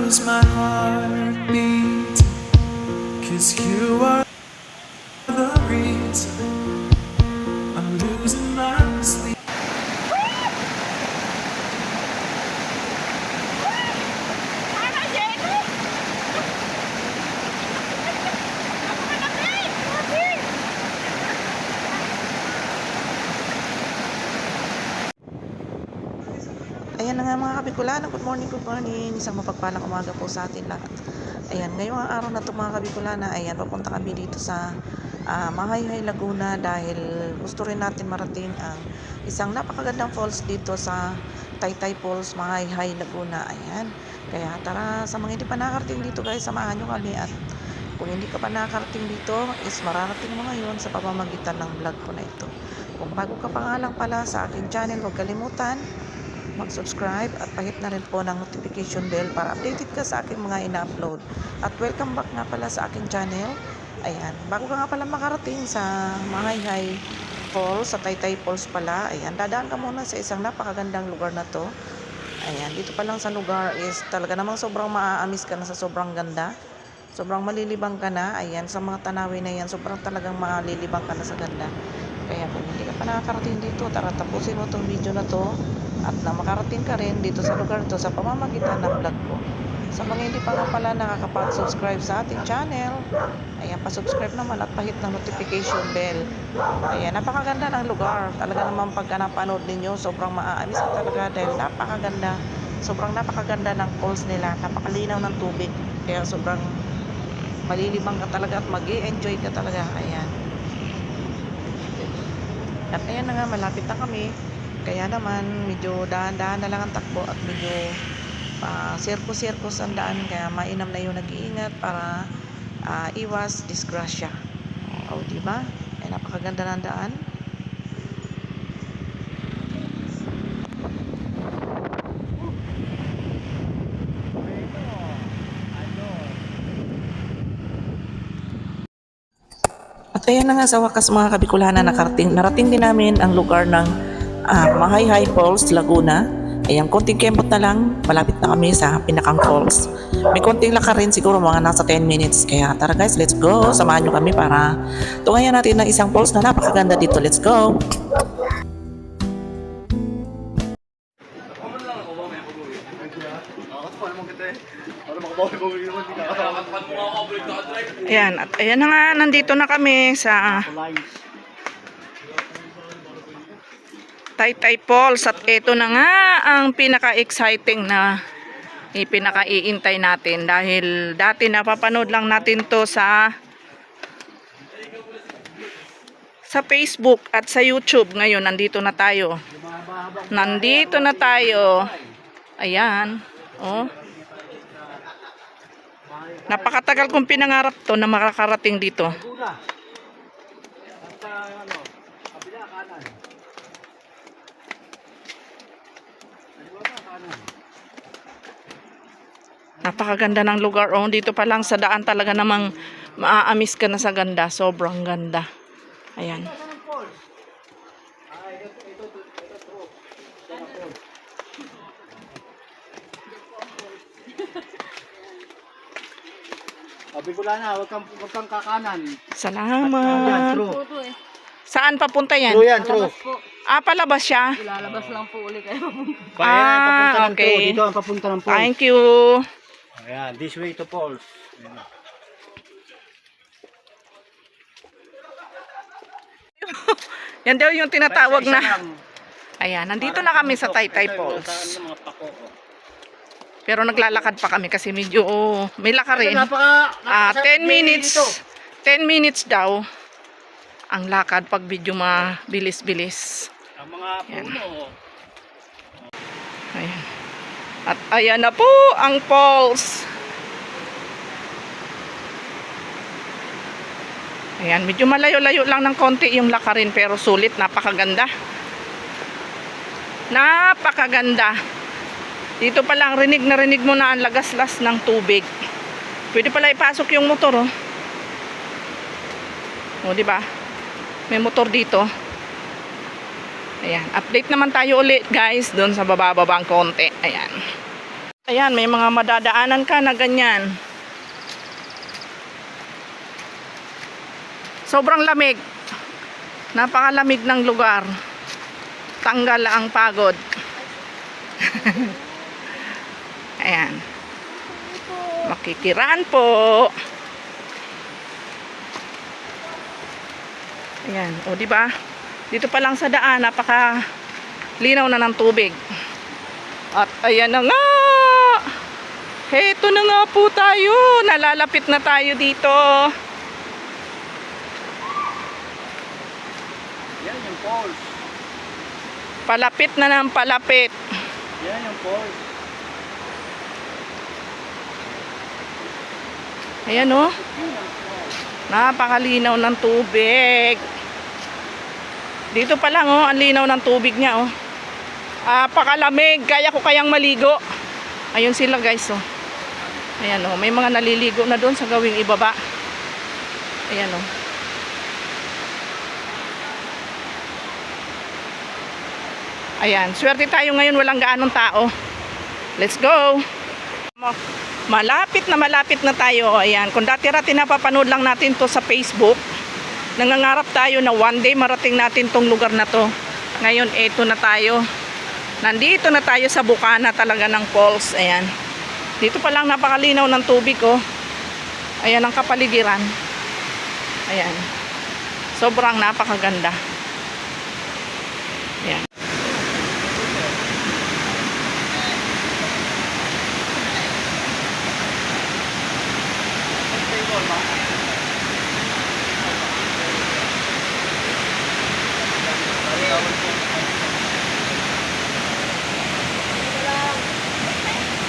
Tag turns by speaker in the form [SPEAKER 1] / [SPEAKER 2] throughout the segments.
[SPEAKER 1] lose my heartbeat, 'cause you are the reason I'm losing my sleep.
[SPEAKER 2] Ayan na nga mga Kabikulan, good morning, good morning. Isang mapagpalang umaga po sa atin lahat. Ayan, ngayong araw na ito mga Kabikulana, ayan, papunta kami dito sa Mahayhay, Laguna dahil gusto rin natin marating ang isang napakagandang falls dito sa Taytay Falls, Mahayhay, Laguna. Ayan, kaya tara, sa mga hindi pa nakarating dito guys, samahan nyo kami at kung hindi ka pa nakarating dito is mararating mo ngayon sa pamamagitan ng vlog ko na ito. Kung bago ka pa nga lang pala sa aking channel, huwag kalimutan mag-subscribe at pahit na rin po ng notification bell para updated ka sa aking mga ina-upload. At welcome back nga pala sa aking channel. Ayan, bago ka nga pala makarating sa Mahayhay Falls, sa Taytay Falls pala, ayan, dadaan ka muna sa isang napakagandang lugar na to. Ayan, dito pa lang sa lugar is talaga namang sobrang maaamis ka na sa sobrang ganda. Sobrang malilibang ka na. Ayan, sa mga tanawin na yan, sobrang talagang malilibang ka na sa ganda. Kaya kung hindi ka pa nakakarating dito, tara tapusin mo itong video na to at na makarating ka rin dito sa lugar to sa pamamagitan ng vlog ko. Sa mga hindi pa nga pala nakakapag-subscribe sa ating channel, ayan, pa-subscribe naman at pahit ng notification bell. Ayan, napakaganda ng lugar. Talaga naman pagka napanood ninyo, sobrang maaamis ka talaga dahil napakaganda. Sobrang napakaganda ng falls nila. Napakalinaw ng tubig. Kaya sobrang malilibang ka talaga at mag-i-enjoy ka talaga. Ayan. At ayan na nga, malapit na kami. Kaya naman, medyo dahan-dahan na lang ang takbo at medyo sirkus-sirkus ang daan. Kaya mainam na yung nag-iingat para iwas disgrasya. O, diba? Ay, napakaganda ng daan. At ayan na nga sa wakas mga Kabikulana, narating din namin ang lugar ng Mahayhay Falls, Laguna. Ayan, konting kembot na lang, malapit na kami sa pinakang falls. May konting lakarin siguro mga nasa 10 minutes. Kaya tara guys, let's go. Samahan nyo kami para tungayan natin ng isang falls na napakaganda dito. Let's go! Ayan, at ayan na nga, nandito na kami sa Taytay Falls at ito na nga ang pinaka-exciting na pinaka-iintay natin dahil dati napapanood lang natin to sa Facebook at sa YouTube. Ngayon nandito na tayo. Nandito na tayo. Ayan, oh. Napakatagal kong pinangarap to na makakarating dito. Napakaganda ng lugar. Oh, dito pa lang sa daan talaga namang maaamis ka na sa ganda. Sobrang ganda. Ayan.
[SPEAKER 3] Bicolana, wag kang kakanan.
[SPEAKER 2] Salamat. Saan papunta yan?
[SPEAKER 3] True yan, true.
[SPEAKER 2] Palabas siya?
[SPEAKER 4] Ilalabas lang po ulit kayo.
[SPEAKER 3] Papunta ng
[SPEAKER 2] okay.
[SPEAKER 3] true. Dito ang papunta ng falls.
[SPEAKER 2] Thank you.
[SPEAKER 3] Ayan, this way to falls.
[SPEAKER 2] Yan daw yung tinatawag na. Ayan, nandito na kami sa Taytay Falls. Pero naglalakad pa kami kasi medyo may lakarin. 10 minutes. 10 minutes daw ang lakad pag medyo mabilis-bilis.
[SPEAKER 3] Ang mga puno.
[SPEAKER 2] Ayan. At ayan na po ang falls. Ayan, medyo malayo-layo lang ng konti yung lakarin pero sulit, napakaganda. Napakaganda. Dito pa lang rinig na rinig mo na ang lagaslas ng tubig. Pwede pala ipasok yung motor, oh. O, di ba? May motor dito. Ayan, update naman tayo ulit guys doon sa bababang konti. Ayan. Ayan, may mga madadaanan ka na ganyan. Sobrang lamig. Napakalamig ng lugar. Tanggal ang pagod. Ayan. Makikiraan po. Ayan, o di ba? Dito pa lang sa daan, napaka linaw na ng tubig. At ayan na nga. Heto na nga po tayo. Nalalapit na tayo dito.
[SPEAKER 3] Yan yung falls.
[SPEAKER 2] Palapit na ng palapit.
[SPEAKER 3] Yan yung falls.
[SPEAKER 2] Ayan o. Napakalinaw ng tubig. Dito pa lang oh, ang linaw ng tubig niya oh. Pakalamig, kaya ko kayang maligo. Ayun sila guys oh. Ayan oh, may mga naliligo na doon sa gawing ibaba. Ayan oh. Ayan, swerte tayo ngayon, walang gaanong tao. Let's go. Malapit na tayo. Ayan, kung dati-rati napapanood lang natin to sa Facebook, nangangarap tayo na one day marating natin tong lugar na to. Ngayon, eto na tayo. Nandito na tayo sa bukana talaga ng falls. Ayan. Dito pa lang napakalinaw ng tubig, oh. Ayan ang kapaligiran. Ayan. Sobrang napakaganda. Ayan.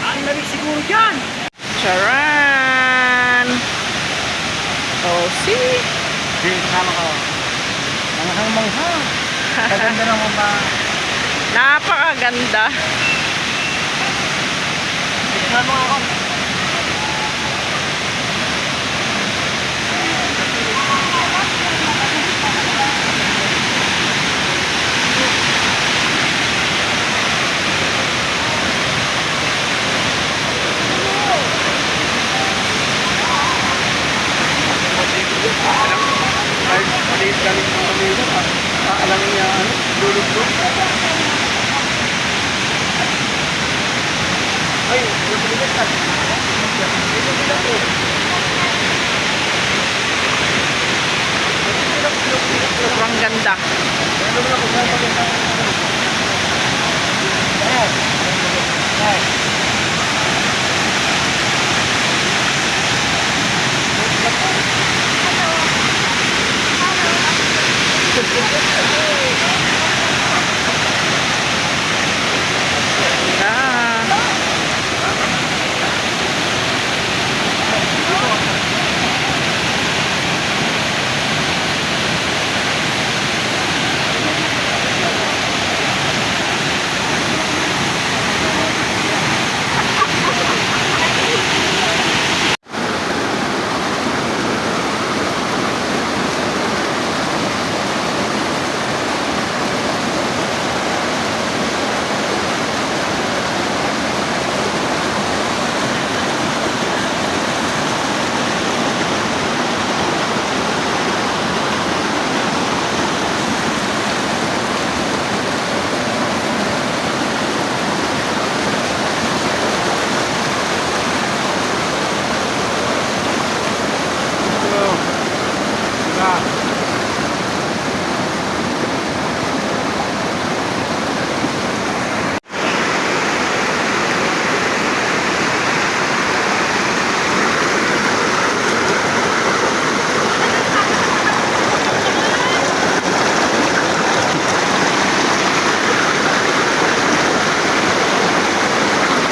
[SPEAKER 3] Ang lamig siguro dyan.
[SPEAKER 2] Charan! Oh, see?
[SPEAKER 3] Hindi, kasama ko. Manghang-mangha. Kaganda ng mga...
[SPEAKER 2] Napakaganda.
[SPEAKER 3] Kasama ako. Maliit lang yung pamilya. Alam niya, lulog-log. Ay, lulog-log ka.
[SPEAKER 2] Sobrang ganda.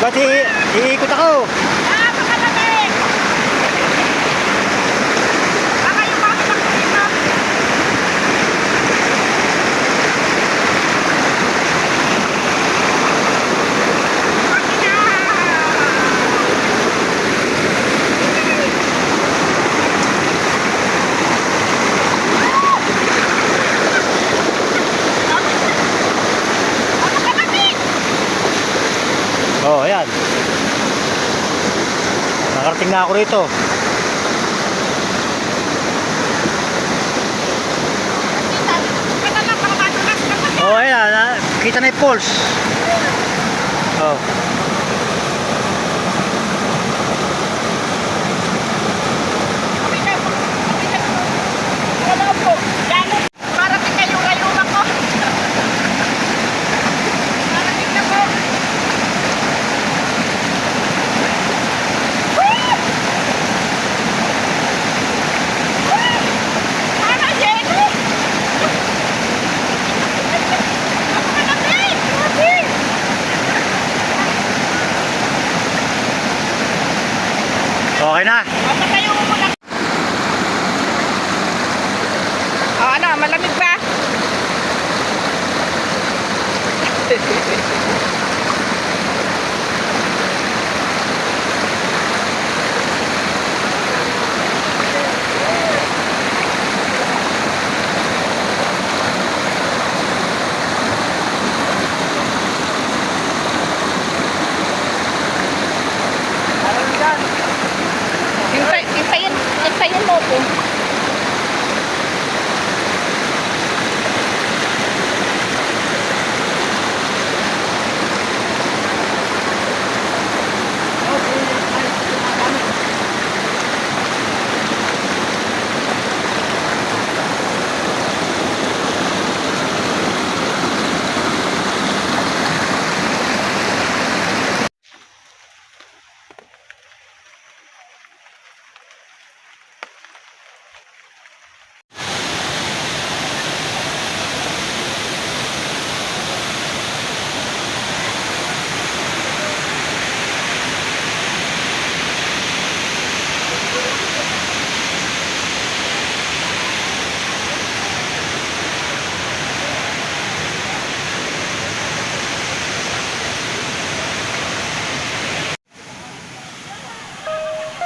[SPEAKER 3] Ba't iikot ako?
[SPEAKER 2] Napakalamig! Baka yung mga dito.
[SPEAKER 3] Oh, ayan.
[SPEAKER 4] Nakarating na ako rito. Oh, ayan na. Kita na yung pulse. Oh.
[SPEAKER 5] Parating kayo ngayon ako. Parating na po. Para Jenny! Napakalabi! Grabe!
[SPEAKER 4] Okay na.
[SPEAKER 5] Papatayo mo muna. Ano, malamig ba? Hintayin mo po.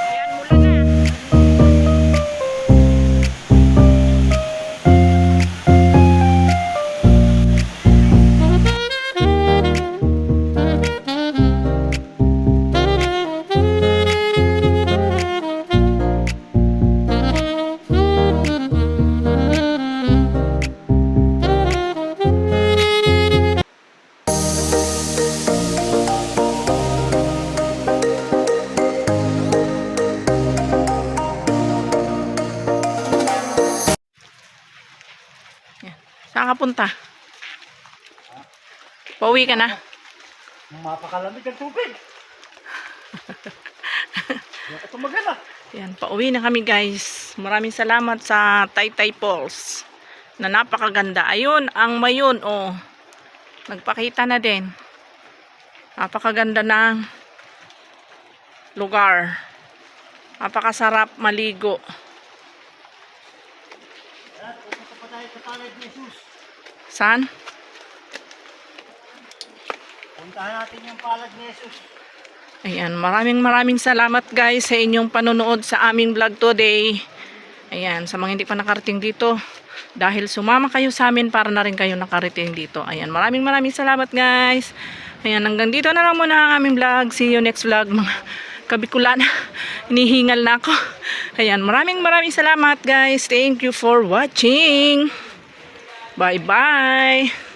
[SPEAKER 5] Ayan, mula na. Saan ka punta? Pauwi ka na?
[SPEAKER 4] Mapakalamig ang tubig. Hindi ako tumagala.
[SPEAKER 2] Yan, pauwi na kami guys. Maraming salamat sa Taytay Falls na napakaganda. Ayun, ang mayon, oh. Nagpakita na din. Napakaganda ng lugar. Napakasarap maligo.
[SPEAKER 4] Pupunta pa tayo sa Palad ni Jesus.
[SPEAKER 2] Saan?
[SPEAKER 4] Puntahan natin yung Palad ni Jesus.
[SPEAKER 2] Ayan, maraming salamat guys sa inyong panonood sa aming vlog today. Ayan, sa mga hindi pa nakarating dito, dahil sumama kayo sa amin para na rin kayo nakarating dito. Ayan, maraming salamat guys. Ayan, hanggang dito na lang muna ang aming vlog. See you next vlog mga kabikulan. Hinihingal na ako. Ayan, maraming salamat guys. Thank you for watching. Bye bye.